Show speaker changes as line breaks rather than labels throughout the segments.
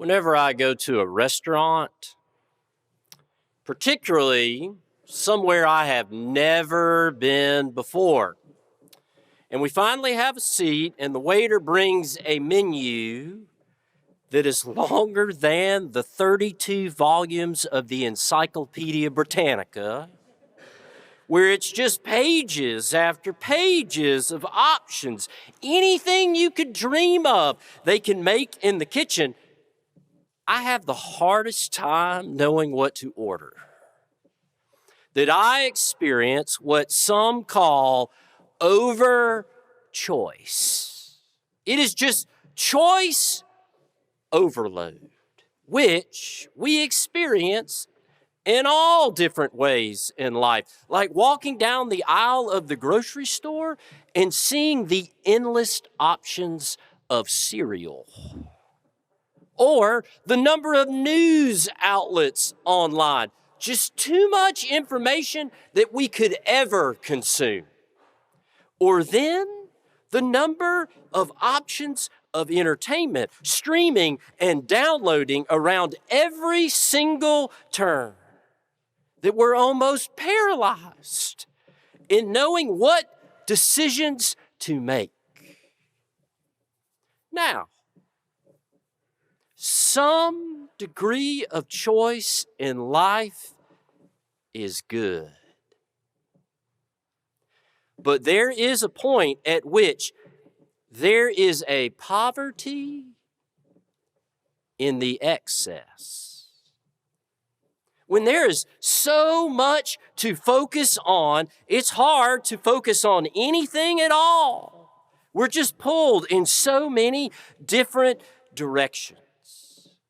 Whenever I go to a restaurant, particularly somewhere I have never been before, and we finally have a seat and the waiter brings a menu that is longer than the 32 volumes of the Encyclopedia Britannica, where it's just pages after pages of options, anything you could dream of they can make in the kitchen. I have the hardest time knowing what to order. That I experience what some call over choice. It is just choice overload, which we experience in all different ways in life, like walking down the aisle of the grocery store and seeing the endless options of cereal, or the number of news outlets online, just too much information that we could ever consume. Or then the number of options of entertainment, streaming and downloading around every single turn, that we're almost paralyzed in knowing what decisions to make. Now, some degree of choice in life is good. But there is a point at which there is a poverty in the excess. When there is so much to focus on, it's hard to focus on anything at all. We're just pulled in so many different directions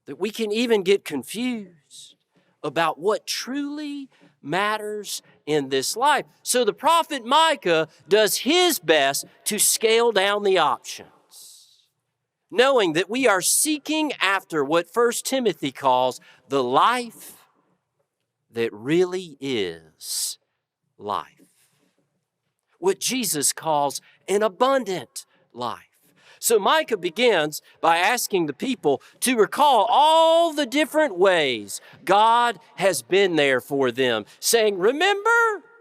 that we can even get confused about what truly matters in this life. So the prophet Micah does his best to scale down the options, knowing that we are seeking after what 1 Timothy calls the life that really is life, what Jesus calls an abundant life. So Micah begins by asking the people to recall all the different ways God has been there for them, saying, remember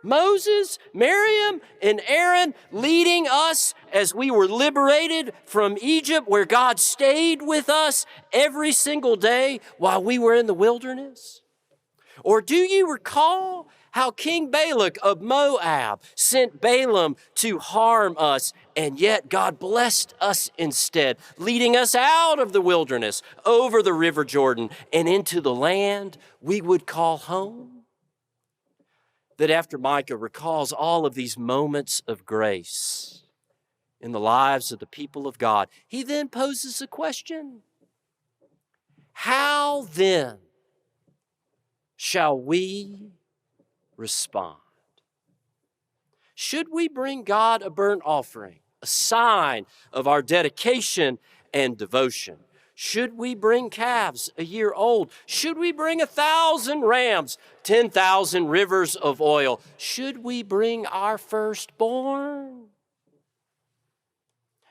Moses, Miriam, and Aaron leading us as we were liberated from Egypt, where God stayed with us every single day while we were in the wilderness? Or do you recall how King Balak of Moab sent Balaam to harm us, and yet God blessed us instead, leading us out of the wilderness, over the river Jordan, and into the land we would call home? That after Micah recalls all of these moments of grace in the lives of the people of God, he then poses a question. How then shall we respond? Should we bring God a burnt offering, a sign of our dedication and devotion? Should we bring calves a year old? Should we bring 1,000 rams, 10,000 rivers of oil? Should we bring our firstborn?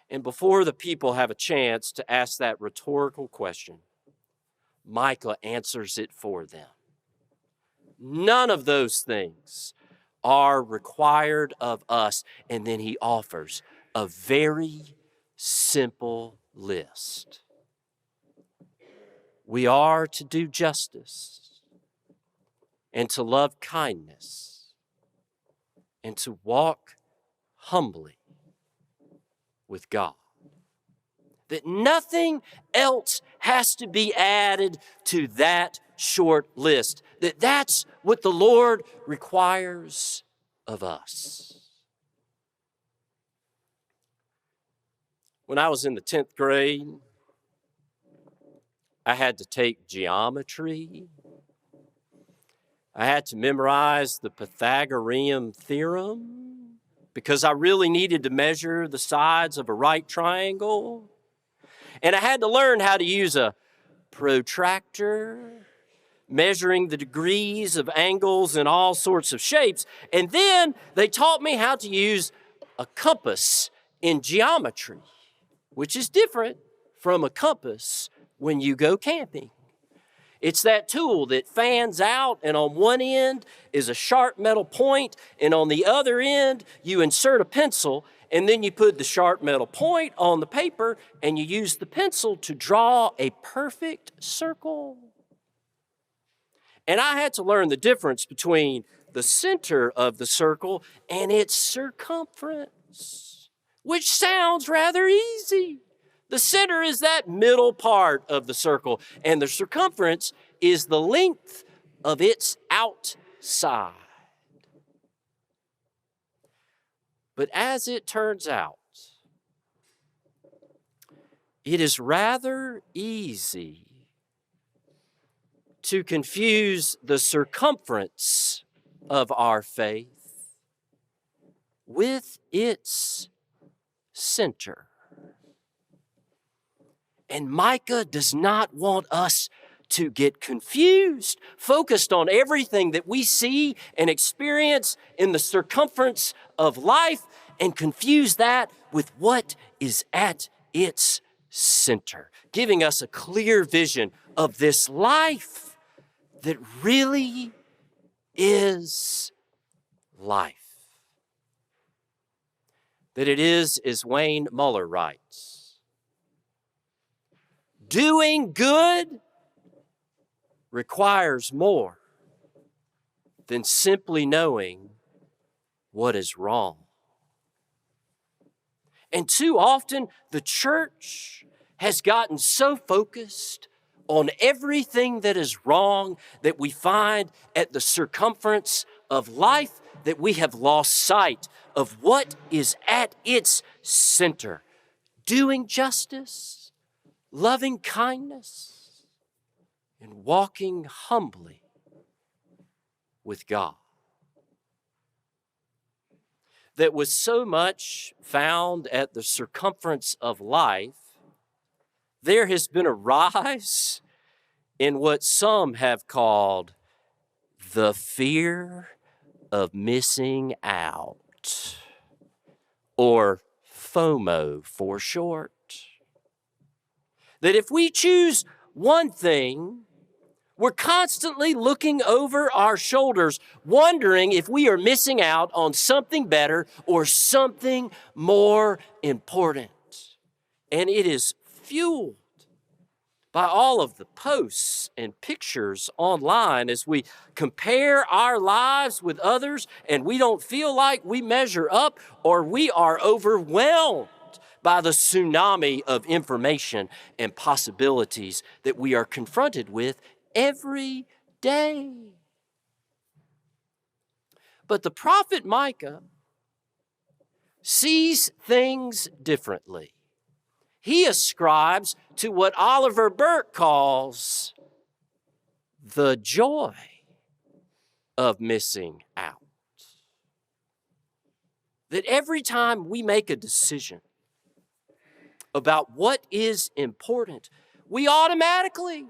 And before the people have a chance to ask that rhetorical question, Micah answers it for them. None of those things are required of us. And then he offers a very simple list. We are to do justice and to love kindness and to walk humbly with God. That nothing else has to be added to that short list. That's what the Lord requires of us. When I was in the 10th grade, I had to take geometry. I had to memorize the Pythagorean theorem because I really needed to measure the sides of a right triangle. And I had to learn how to use a protractor, measuring the degrees of angles and all sorts of shapes. And then they taught me how to use a compass in geometry, which is different from a compass when you go camping. It's that tool that fans out, and on one end is a sharp metal point, and on the other end, you insert a pencil, and then you put the sharp metal point on the paper, and you use the pencil to draw a perfect circle. And I had to learn the difference between the center of the circle and its circumference, which sounds rather easy. The center is that middle part of the circle, and the circumference is the length of its outside. But as it turns out, it is rather easy to confuse the circumference of our faith with its center. And Micah does not want us to get confused, focused on everything that we see and experience in the circumference of life, and confuse that with what is at its center, giving us a clear vision of this life that really is life. That it is, as Wayne Muller writes, doing good requires more than simply knowing what is wrong. And too often, the church has gotten so focused on everything that is wrong that we find at the circumference of life that we have lost sight of what is at its center. Doing justice, loving kindness, and walking humbly with God. That with so much found at the circumference of life, there has been a rise in what some have called the fear of missing out, or FOMO for short. That if we choose one thing, we're constantly looking over our shoulders, wondering if we are missing out on something better or something more important. And it is fueled by all of the posts and pictures online as we compare our lives with others and we don't feel like we measure up, or we are overwhelmed by the tsunami of information and possibilities that we are confronted with every day. But the prophet Micah sees things differently. He ascribes to what Oliver Burke calls the joy of missing out. That every time we make a decision about what is important, we automatically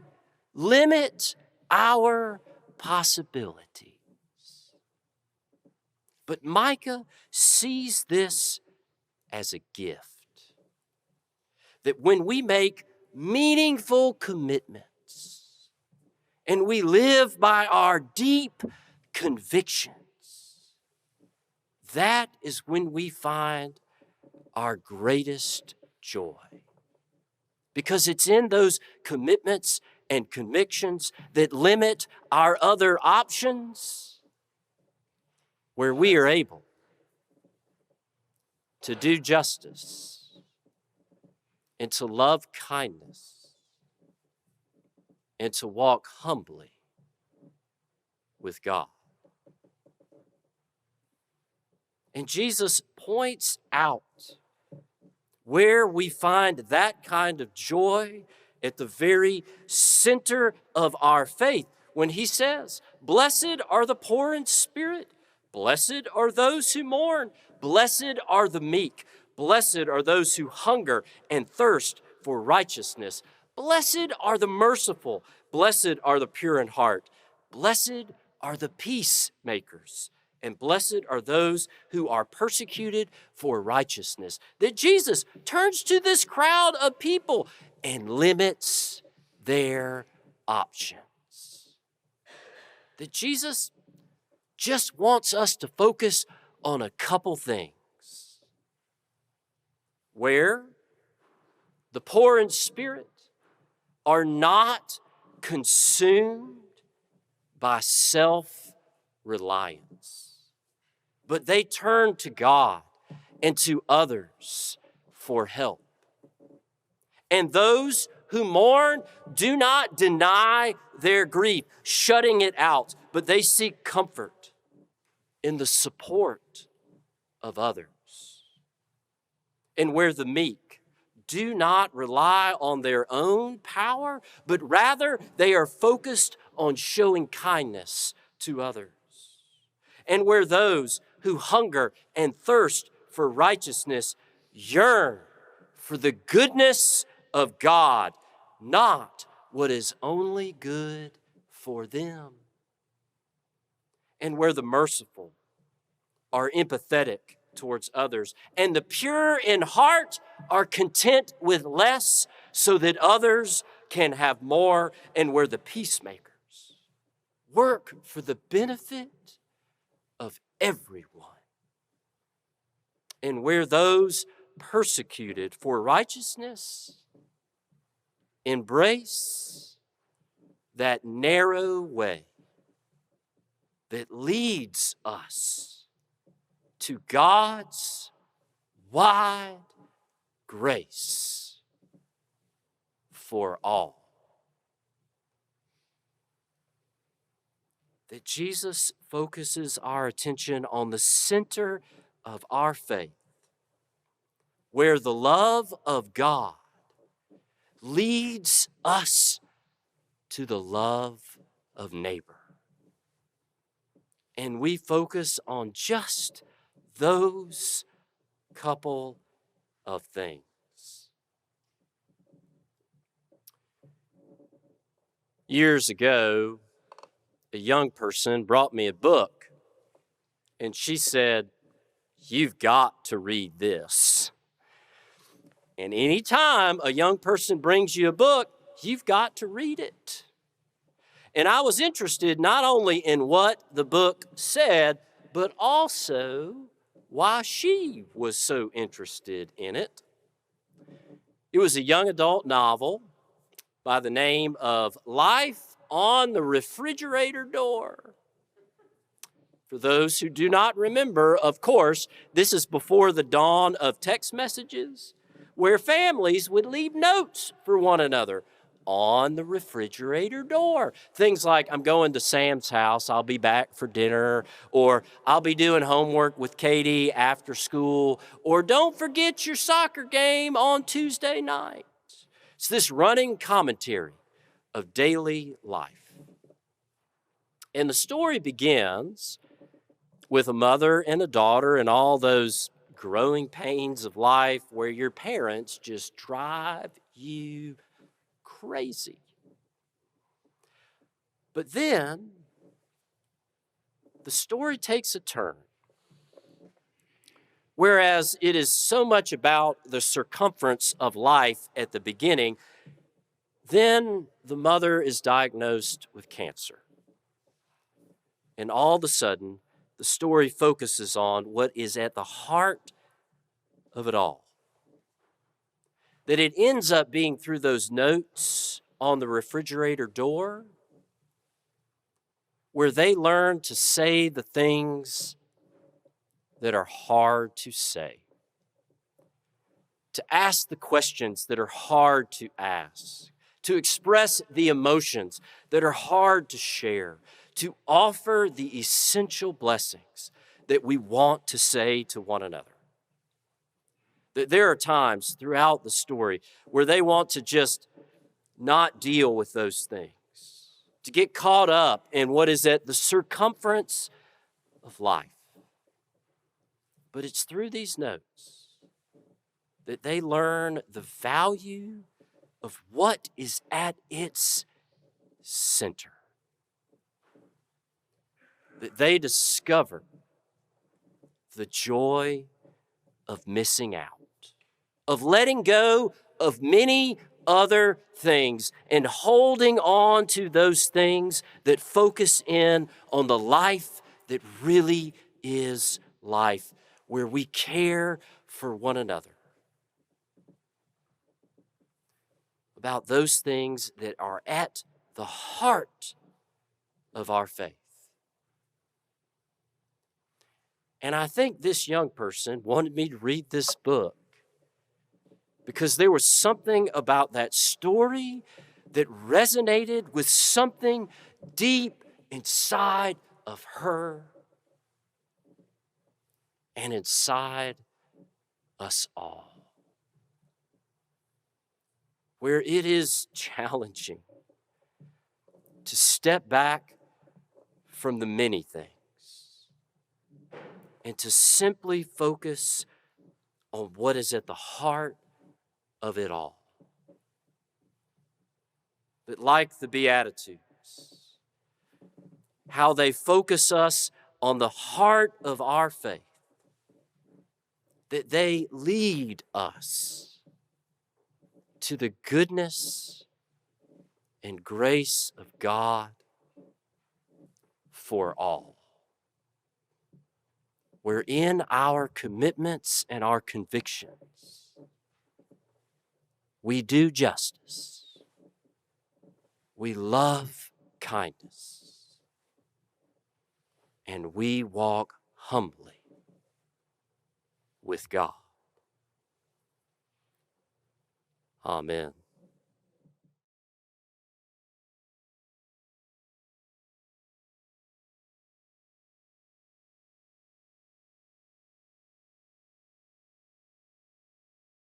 limit our possibilities. But Micah sees this as a gift. That when we make meaningful commitments and we live by our deep convictions, that is when we find our greatest joy. Because it's in those commitments and convictions that limit our other options where we are able to do justice and to love kindness and to walk humbly with God. And Jesus points out where we find that kind of joy at the very center of our faith when he says, "Blessed are the poor in spirit, blessed are those who mourn, blessed are the meek, blessed are those who hunger and thirst for righteousness, blessed are the merciful, blessed are the pure in heart, blessed are the peacemakers, and blessed are those who are persecuted for righteousness." That Jesus turns to this crowd of people and limits their options. That Jesus just wants us to focus on a couple things. Where the poor in spirit are not consumed by self-reliance, but they turn to God and to others for help. And those who mourn do not deny their grief, shutting it out, but they seek comfort in the support of others. And where the meek do not rely on their own power, but rather they are focused on showing kindness to others. And where those who hunger and thirst for righteousness yearn for the goodness of God, not what is only good for them. And where the merciful are empathetic towards others, and the pure in heart are content with less so that others can have more, and where the peacemakers work for the benefit of everyone, and where those persecuted for righteousness embrace that narrow way that leads us to God's wide grace for all. That Jesus focuses our attention on the center of our faith, where the love of God leads us to the love of neighbor. And we focus on just those couple of things. Years ago, a young person brought me a book, and she said, "You've got to read this." And anytime a young person brings you a book, you've got to read it. And I was interested not only in what the book said, but also why she was so interested in it. It was a young adult novel by the name of Life on the Refrigerator Door. For those who do not remember, of course, this is before the dawn of text messages, where families would leave notes for one another on the refrigerator door. Things like, "I'm going to Sam's house, I'll be back for dinner," or "I'll be doing homework with Katie after school," or "Don't forget your soccer game on Tuesday night." It's this running commentary of daily life. And the story begins with a mother and a daughter and all those growing pains of life where your parents just drive you crazy. But then the story takes a turn. Whereas it is so much about the circumference of life at the beginning, then the mother is diagnosed with cancer. And all of a sudden, the story focuses on what is at the heart of it all. That it ends up being through those notes on the refrigerator door where they learn to say the things that are hard to say, to ask the questions that are hard to ask, to express the emotions that are hard to share, to offer the essential blessings that we want to say to one another. There are times throughout the story where they want to just not deal with those things, to get caught up in what is at the circumference of life. But it's through these notes that they learn the value of what is at its center. That they discover the joy of missing out, of letting go of many other things and holding on to those things that focus in on the life that really is life, where we care for one another, about those things that are at the heart of our faith. And I think this young person wanted me to read this book because there was something about that story that resonated with something deep inside of her and inside us all, where it is challenging to step back from the many things and to simply focus on what is at the heart of it all. But like the Beatitudes, how they focus us on the heart of our faith, that they lead us to the goodness and grace of God for all, where in our commitments and our convictions, we do justice, we love kindness, and we walk humbly with God. Amen.